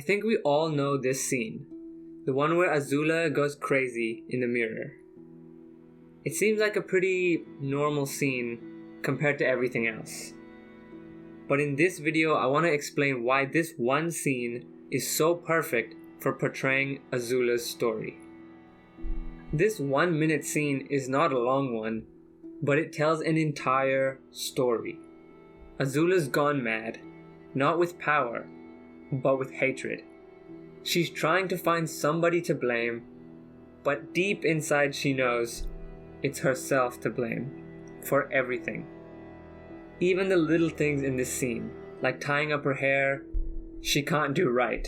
I think we all know this scene. The one where Azula goes crazy in the mirror. It seems like a pretty normal scene compared to everything else. But in this video, I want to explain why this one scene is so perfect for portraying Azula's story. This 1 minute scene is not a long one, but it tells an entire story. Azula's gone mad, not with power, but with hatred. She's trying to find somebody to blame, but deep inside she knows it's herself to blame for everything. Even the little things in this scene, like tying up her hair, she can't do right.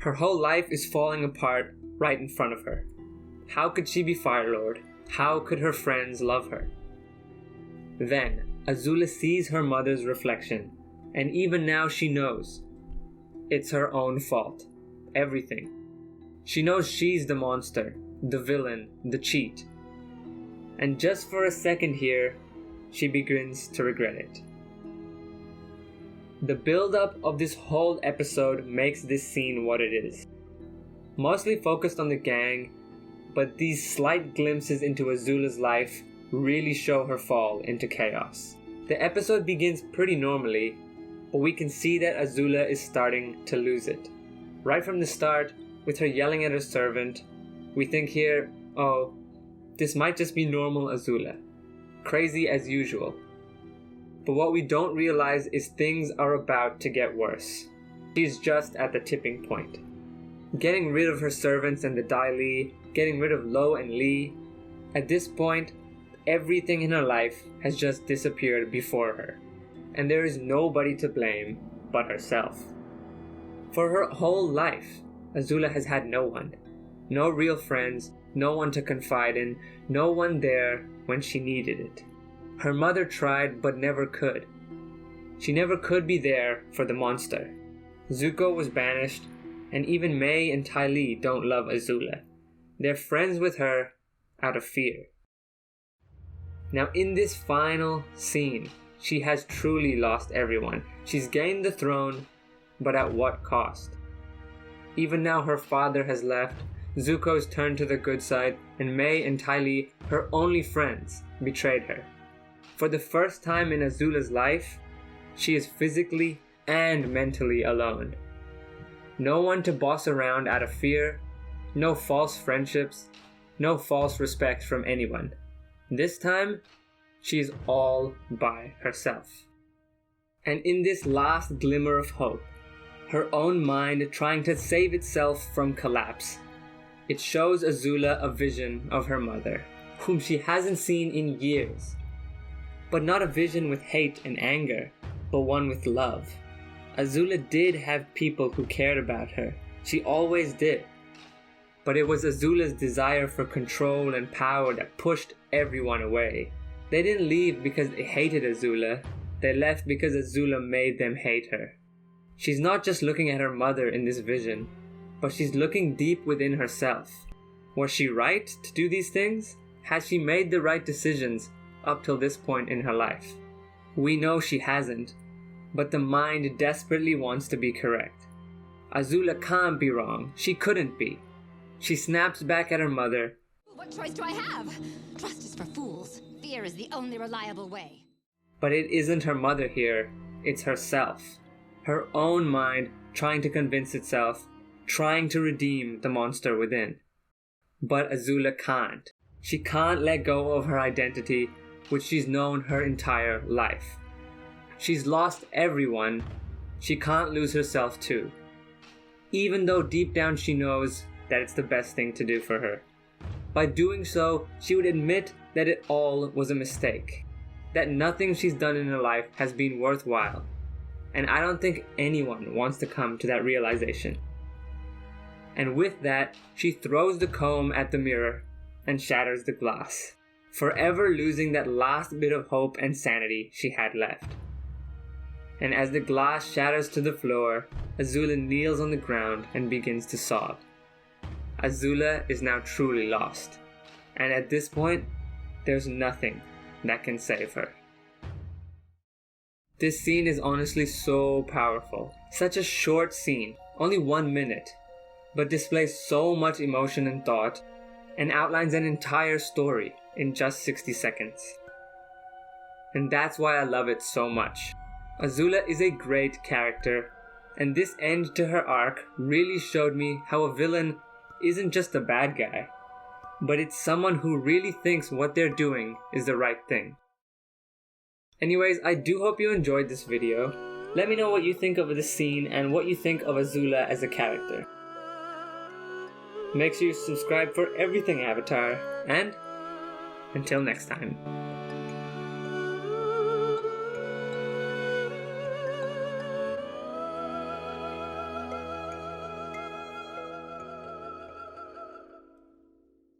Her whole life is falling apart right in front of her. How could she be Fire Lord? How could her friends love her? Then, Azula sees her mother's reflection, and even now she knows it's her own fault. Everything. She knows she's the monster, the villain, the cheat. And just for a second here, she begins to regret it. The build-up of this whole episode makes this scene what it is. Mostly focused on the gang, but these slight glimpses into Azula's life really show her fall into chaos. The episode begins pretty normally, but we can see that Azula is starting to lose it. Right from the start, with her yelling at her servant, we think here, oh, this might just be normal Azula. Crazy as usual. But what we don't realize is things are about to get worse. She's just at the tipping point. Getting rid of her servants and the Dai Li, getting rid of Lo and Li. At this point, everything in her life has just disappeared before her. And there is nobody to blame but herself. For her whole life, Azula has had no one. No real friends, no one to confide in, no one there when she needed it. Her mother tried but never could. She never could be there for the monster. Zuko was banished, and even Mai and Ty Lee don't love Azula. They're friends with her out of fear. Now in this final scene, she has truly lost everyone. She's gained the throne, but at what cost? Even now her father has left, Zuko's turned to the good side, and Mai and Ty Lee, her only friends, betrayed her. For the first time in Azula's life, she is physically and mentally alone. No one to boss around out of fear, no false friendships, no false respect from anyone. This time, she's all by herself. And in this last glimmer of hope, her own mind trying to save itself from collapse, it shows Azula a vision of her mother, whom she hasn't seen in years. But not a vision with hate and anger, but one with love. Azula did have people who cared about her. She always did. But it was Azula's desire for control and power that pushed everyone away. They didn't leave because they hated Azula. They left because Azula made them hate her. She's not just looking at her mother in this vision, but she's looking deep within herself. Was she right to do these things? Has she made the right decisions up till this point in her life? We know she hasn't, but the mind desperately wants to be correct. Azula can't be wrong. She couldn't be. She snaps back at her mother. What choice do I have? Trust is for fools. Fear is the only reliable way. But it isn't her mother here. It's herself. Her own mind trying to convince itself, trying to redeem the monster within. But Azula can't. She can't let go of her identity, which she's known her entire life. She's lost everyone. She can't lose herself too. Even though deep down she knows that it's the best thing to do for her. By doing so, she would admit that it all was a mistake. That nothing she's done in her life has been worthwhile. And I don't think anyone wants to come to that realization. And with that, she throws the comb at the mirror and shatters the glass, forever losing that last bit of hope and sanity she had left. And as the glass shatters to the floor, Azula kneels on the ground and begins to sob. Azula is now truly lost, and at this point, there's nothing that can save her. This scene is honestly so powerful. Such a short scene, only 1 minute, but displays so much emotion and thought, and outlines an entire story in just 60 seconds. And that's why I love it so much. Azula is a great character, and this end to her arc really showed me how a villain isn't just a bad guy, but it's someone who really thinks what they're doing is the right thing. Anyways, I do hope you enjoyed this video. Let me know what you think of this scene and what you think of Azula as a character. Make sure you subscribe for everything Avatar, and until next time.